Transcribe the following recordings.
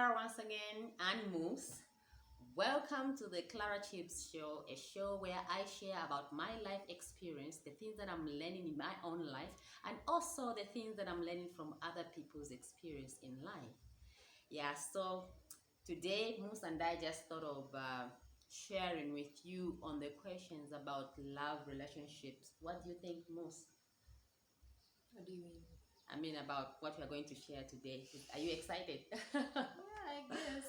Clara once again and Muss. Welcome to the Clara Chips Show, a show where I share about my life experience, the things that I'm learning in my own life, and also the things that I'm learning from other people's experience in life. Yeah, so today Muss and I just thought of sharing with you on the questions about love relationships. What do you think, Muss? What do you mean? I mean, about what we are going to share today. Are you excited? Yeah, I guess.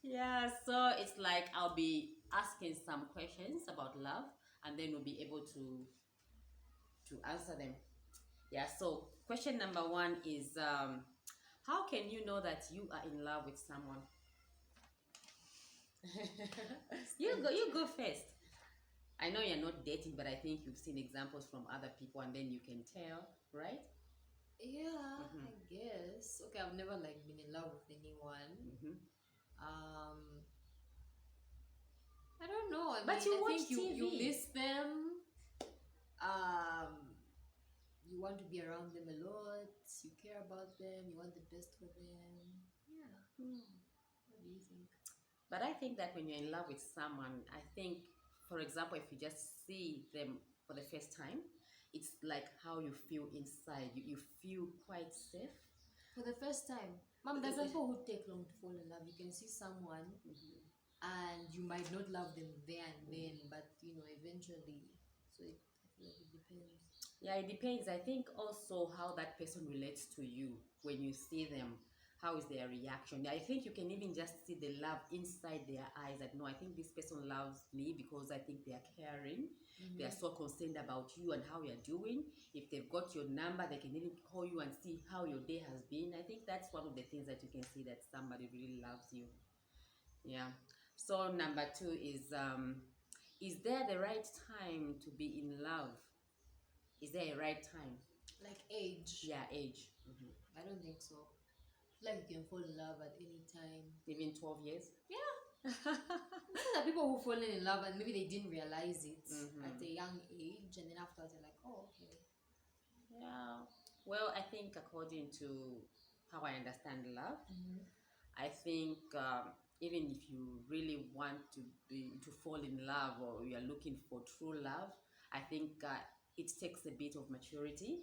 Yeah, so it's like I'll be asking some questions about love and then we'll be able to answer them. Yeah, so question number one is how can you know that you are in love with someone? You go first. I know you're not dating, but I think you've seen examples from other people and then you can tell, right? Yeah, Mm-hmm. I guess. Okay, I've never been in love with anyone. Mm-hmm. Um, I don't know. But you I watch think you TV. miss them. Um, you want to be around them a lot. You care about them. You want the best for them. Yeah. What do you think? But I think that when you're in love with someone, I think, for example, if you just see them for the first time, it's like how you feel inside. You feel quite safe. For the first time, Mom, there's people who take long to fall in love. You can see someone and you might not love them there and then, but eventually. So I feel like it depends. Yeah, it depends. I think also how that person relates to you when you see them. How is their reaction? I think you can even just see the love inside their eyes. That no, I think this person loves me because I think they are caring. They are so concerned about you and how you're doing. If they've got your number, they can even call you and see how your day has been. I think that's one of the things that you can see that somebody really loves you. Yeah. So number two is there the right time to be in love? Is there a right time? Like age, Yeah, age. I don't think so. Like you can fall in love at any time. Even 12 years. Yeah. There are people who fall in love and maybe they didn't realize it at a young age, and then afterwards they're like, oh, okay. Yeah. Well, I think according to how I understand love, I think even if you really want to fall in love or you are looking for true love, I think it takes a bit of maturity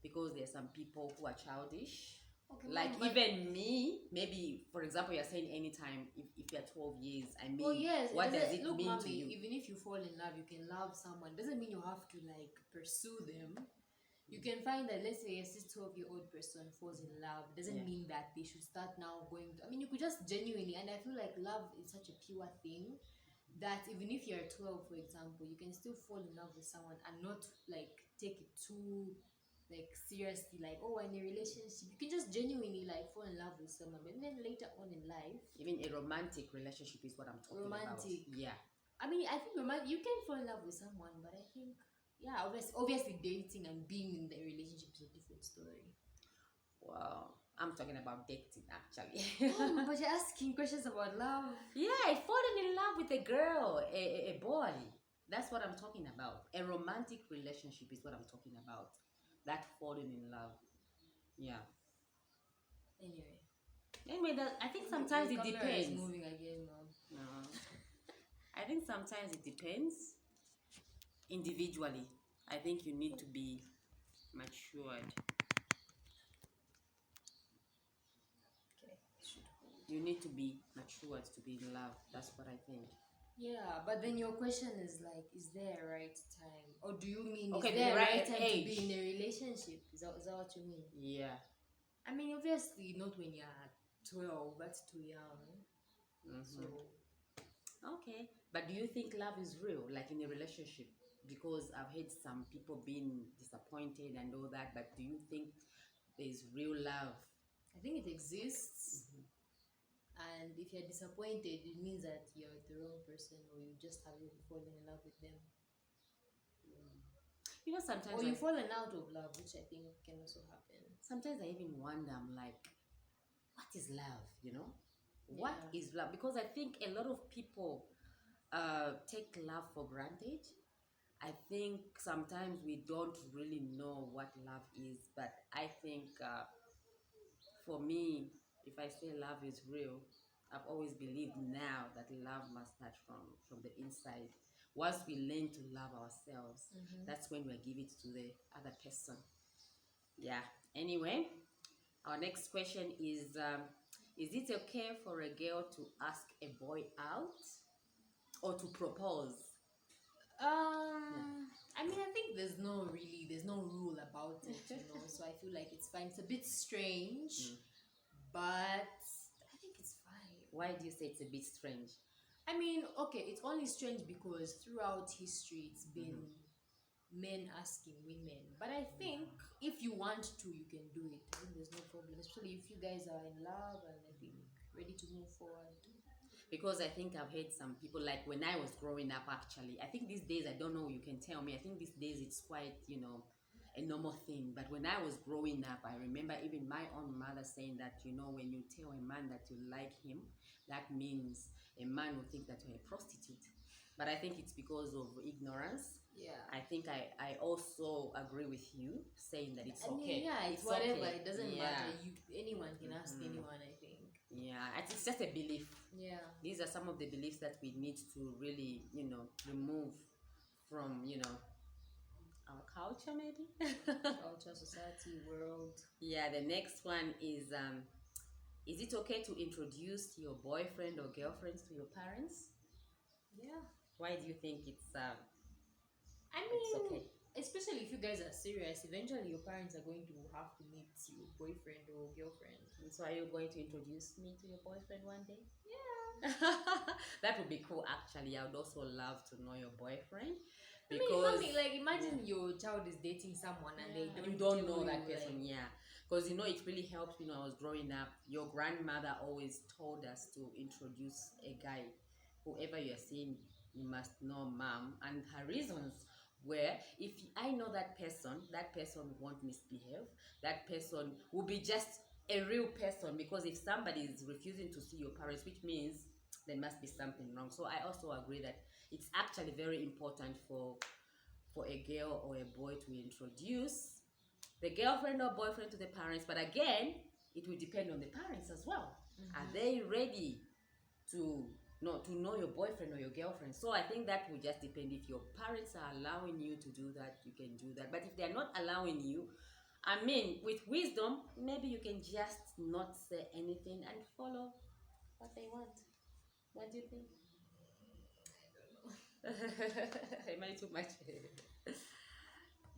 because there are some people who are childish. Okay, Like mom, but even me, maybe for example, you're saying anytime if you're 12 years, I well, mean, yes, it what does doesn't it look, mean to mommy. you? Even if you fall in love, you can love someone. Doesn't mean you have to pursue them. You can find that, let's say, a 12-year-old person falls in love. Doesn't Yeah. mean that they should start now going to. I mean, you could just genuinely, and I feel like love is such a pure thing that even if you're 12, for example, you can still fall in love with someone and not take it too seriously. Like, oh, we're in a relationship. You can just genuinely fall in love with someone, but then later on in life, Even a romantic relationship is what I'm talking about. romantic. Yeah. I mean, I think you can fall in love with someone, but I think, yeah, obviously dating and being in the relationship is a different story. Well, I'm talking about dating actually. But you're asking questions about love. Yeah, falling in love with a girl, a boy. That's what I'm talking about. A romantic relationship is what I'm talking about. That falling in love. Yeah. Anyway, Anyway, I think your sometimes it camera is depends. moving again, mom. No. I think sometimes it depends individually. I think you need to be matured. Okay, should hold. You need to be matured to be in love. That's what I think. Yeah, but then your question is is there a right time? Or do you mean, is Okay, the there a right right time to be age. in a relationship? Is that what you mean? Yeah. I mean, obviously, not when you're 12, that's too young. Mm-hmm. So, Okay. But do you think love is real, like in a relationship? Because I've heard some people being disappointed and all that, but do you think there's real love? I think it exists. And if you're disappointed, it means that you're the wrong person, or you just haven't fallen in love with them. You know, Or you've fallen out of love, which I think can also happen. sometimes I even wonder, I'm like, what is love? You know? What Yeah. is love? Because I think a lot of people take love for granted. I think sometimes we don't really know what love is, but I think for me, if I say love is real, I've always believed now that love must start from the inside. Once we learn to love ourselves, that's when we give it to the other person. Yeah. Anyway, our next question is it okay for a girl to ask a boy out or to propose? I mean, I think there's no rule about it, So I feel like it's fine. It's a bit strange, but I think it's fine. Why do you say it's a bit strange? I mean, okay, it's only strange because throughout history it's been men asking women. But I think if you want to, you can do it. I think there's no problem, especially if you guys are in love and I think ready to move forward. Because I think I've heard some people, like when I was growing up, actually, I think these days, I don't know, you can tell me, I think these days it's quite, a normal thing. But when I was growing up, I remember even my own mother saying that, when you tell a man that you like him, that means a man will think that you're a prostitute. But I think it's because of ignorance. Yeah. I think I also agree with you saying that it's okay. Yeah, it's whatever. Okay. It doesn't matter. Anyone can ask anyone, I think. Yeah, it's just a belief. Yeah. These are some of the beliefs that we need to really, remove from, our culture, maybe. Culture, society, world. Yeah, the next one is it okay to introduce your boyfriend or girlfriends to your parents? Yeah. Why do you think it's it's okay? Especially if you guys are serious, eventually your parents are going to have to meet your boyfriend or girlfriend. And so are you going to introduce me to your boyfriend one day? Yeah. That would be cool, actually. I would also love to know your boyfriend. Because imagine your child is dating someone and you don't know that person. Yeah, because it really helped when I was growing up. Your grandmother always told us to introduce a guy, whoever you're seeing, you must know mom. And her reasons were, if I know that person won't misbehave, that person will be just a real person. Because if somebody is refusing to see your parents, which means there must be something wrong. So I also agree that it's actually very important for a girl or a boy to introduce the girlfriend or boyfriend to the parents. But again, it will depend on the parents as well. Are they ready to know your boyfriend or your girlfriend? So I think that will just depend. If your parents are allowing you to do that, you can do that. But if they're not allowing you, I mean, with wisdom, maybe you can just not say anything and follow what they want. What do you think? Am I too much?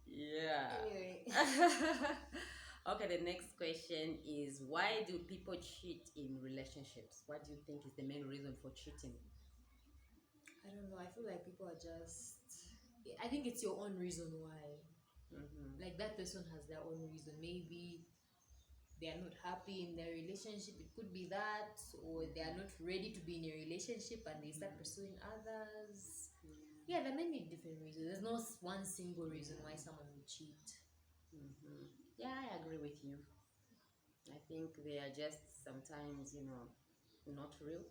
Yeah. Anyway. Okay, the next question is, why do people cheat in relationships? What do you think is the main reason for cheating? I don't know. I feel like people are I think it's your own reason why. Like that person has their own reason. Maybe they are not happy in their relationship. It could be that, or they are not ready to be in a relationship and they start pursuing others. Yeah, there are many different reasons. There's no one single reason why someone would cheat. Yeah, I agree with you. I think they are just sometimes, not real.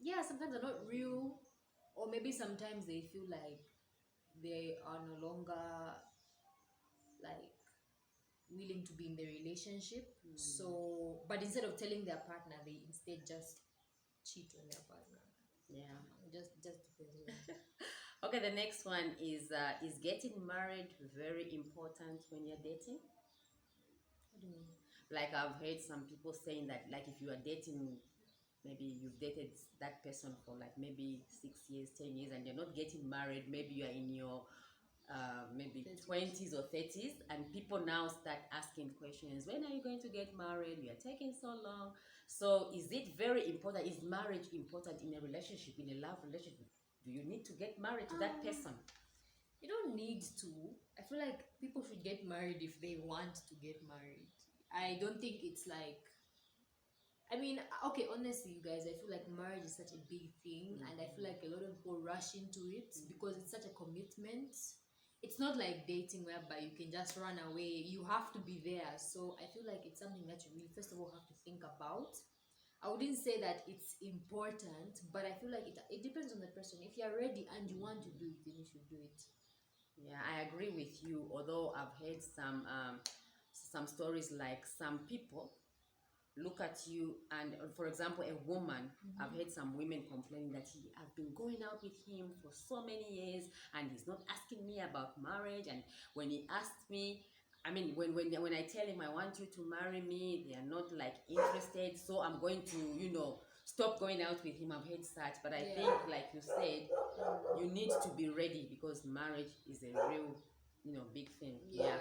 Yeah, sometimes they're not real, or maybe sometimes they feel like they are no longer like willing to be in the relationship. So, but instead of telling their partner, they instead just cheat on their partner. Yeah, just depends. Okay, the next one is getting married very important when you're dating? What do you mean? Like, I've heard some people saying that, like, if you are dating, maybe you've dated that person for like maybe 6 years, 10 years, and you're not getting married, maybe you are in your maybe 20s or 30s, and people now start asking questions, when are you going to get married? We are taking so long. So is it very important? Is marriage important in a relationship, in a love relationship? Do you need to get married to that person? You don't need to. I feel like people should get married if they want to get married. I don't think it's like, I mean, okay, honestly, you guys, I feel like marriage is such a big thing, and I feel like a lot of people rush into it because it's such a commitment. It's not like dating whereby you can just run away. You have to be there. So I feel like it's something that you really, first of all, have to think about. I wouldn't say that it's important, but I feel like it depends on the person. If you're ready and you want to do it, then you should do it. Yeah, I agree with you. Although I've heard some stories, like some people look at you and, for example, a woman, I've heard some women complaining that I've been going out with him for so many years and he's not asking me about marriage, and when he asked me, I mean, when I tell him I want you to marry me, they are not like interested, so I'm going to, stop going out with him. I've heard such, but I Yeah. think, like you said, you need to be ready because marriage is a real, big thing. Yeah.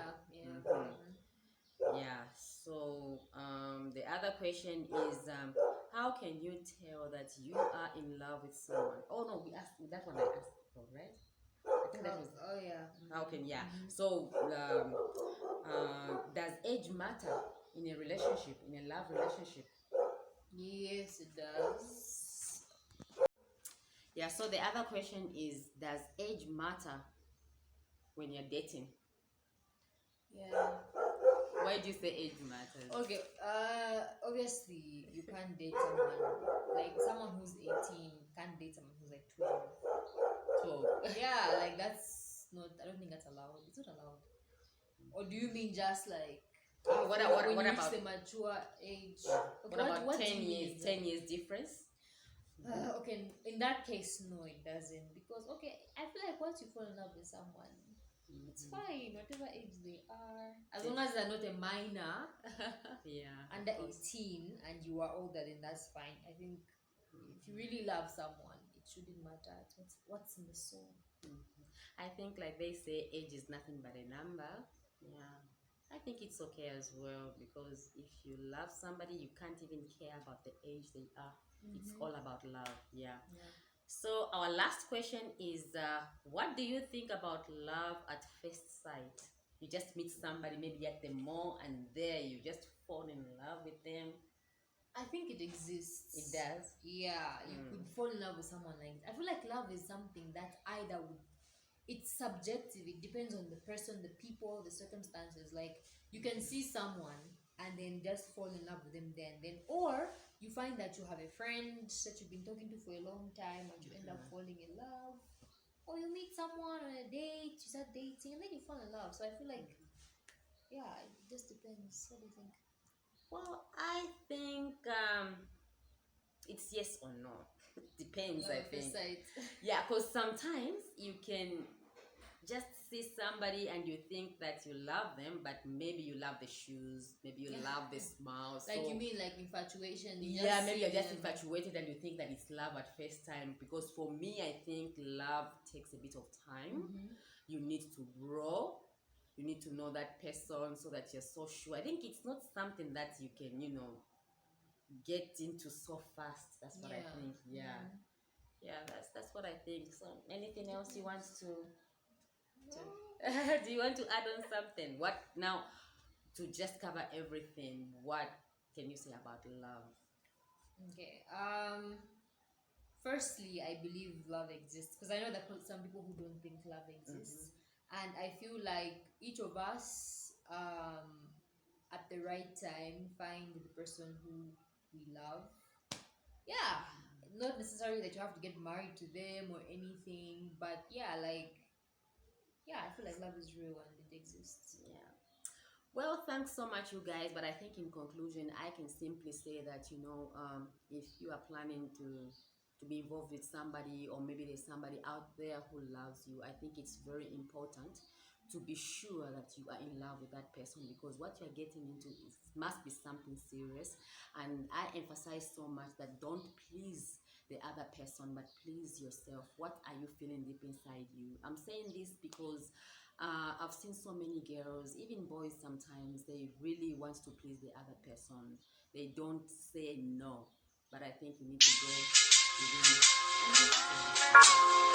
Yeah. So the other question is, how can you tell that you are in love with someone? Oh no, we asked that one. I asked before, right? I think that was Oh yeah. how can, yeah. So does age matter in a relationship, in a love relationship? Yes, it does. Yeah. So the other question is, does age matter when you're dating? Yeah. Why do you say age matters? Okay. Obviously, you can't date someone like someone who's 18 can't date someone who's like 12. So Yeah, like that's not. I don't think that's allowed. It's not allowed. Or do you mean just like what when you reach about the mature age? what about what do 10 you years? mean? 10 years difference? Okay, in that case, no, it doesn't. Because okay, I feel like once you fall in love with someone, it's fine, whatever age they are, as long as they're not a minor, Yeah. under 18, and you are older, then that's fine. I think if you really love someone, it shouldn't matter what's in the soul. I think, like they say, age is nothing but a number. Yeah. I think it's okay as well, because if you love somebody, you can't even care about the age they are. It's all about love. Yeah. Yeah. So our last question is, what do you think about love at first sight? You just meet somebody maybe at the mall, and there you just fall in love with them. I think it exists. It does. Yeah, you could fall in love with someone like that. I feel like love is something that either would, it's subjective. It depends on the person, the people, the circumstances. Like you can see someone and then just fall in love with them then, or you find that you have a friend that you've been talking to for a long time and you end up falling in love, or you meet someone on a date, you start dating, and then you fall in love. So I feel like, yeah, it just depends. What do you think? Well, I think it's yes or no. Depends, I Love at think. first sight. Yeah, because sometimes you can just see somebody and you think that you love them, but maybe you love the shoes, maybe you love the smile. Like so, you mean like infatuation? yeah, maybe you're just them. infatuated and you think that it's love at first time. Because for me, I think love takes a bit of time. You need to grow. You need to know that person so that you're so sure. I think it's not something that you can, get into so fast. That's what I think. Yeah. Yeah, that's what I think. So anything else you want to do you want to add on something? What now, to just cover everything, what can you say about love? Okay. Firstly, I believe love exists because I know that some people who don't think love exists, and I feel like each of us, at the right time, find the person who we love. Yeah, not necessarily that you have to get married to them or anything, but yeah, like yeah, I feel like love is real and it exists. Yeah. Well, thanks so much, you guys. But I think in conclusion, I can simply say that, if you are planning to be involved with somebody, or maybe there's somebody out there who loves you, I think it's very important to be sure that you are in love with that person, because what you're getting into must be something serious. And I emphasize so much that don't please the other person, but please yourself. What are you feeling deep inside you? I'm saying this because I've seen so many girls, even boys sometimes, they really want to please the other person. They don't say no. But I think you need to go within.